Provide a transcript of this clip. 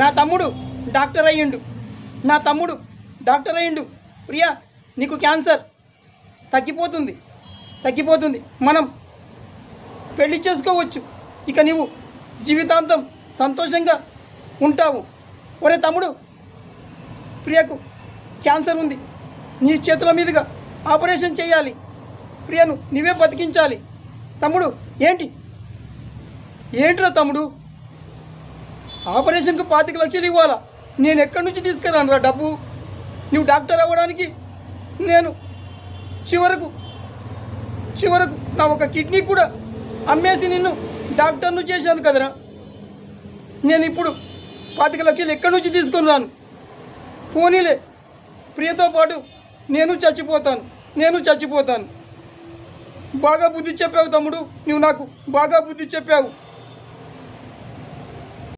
నా తమ్ముడు డాక్టర్ అయ్యిండు. నా తమ్ముడు డాక్టర్ అయ్యిండు. ప్రియా, నీకు క్యాన్సర్ తగ్గిపోతుంది. మనం పెళ్లి చేసుకోవచ్చు. ఇక నీవు జీవితాంతం సంతోషంగా ఉంటావు. ఒరే తమ్ముడు, ప్రియకు క్యాన్సర్ ఉంది. నీ చేతుల మీదుగా ఆపరేషన్ చేయాలి. ప్రియను నీవే బతికించాలి. తమ్ముడు, ఏంట్రా తమ్ముడు, ఆపరేషన్కు 25 లక్షలు ఇవ్వాలా? నేను ఎక్కడి నుంచి తీసుకురానురా డబ్బు? నువ్వు డాక్టర్ అవ్వడానికి నేను చివరకు నా ఒక కిడ్నీ కూడా అమ్మేసి నిన్ను డాక్టర్ను చేశాను కదరా. నేను ఇప్పుడు 25 లక్షలు ఎక్కడి నుంచి తీసుకొని రాను? పోనీలే, ప్రియతో పాటు నేను చచ్చిపోతాను. బాగా బుద్ధి చెప్పావు తమ్ముడు, నువ్వు నాకు బాగా బుద్ధి చెప్పావు.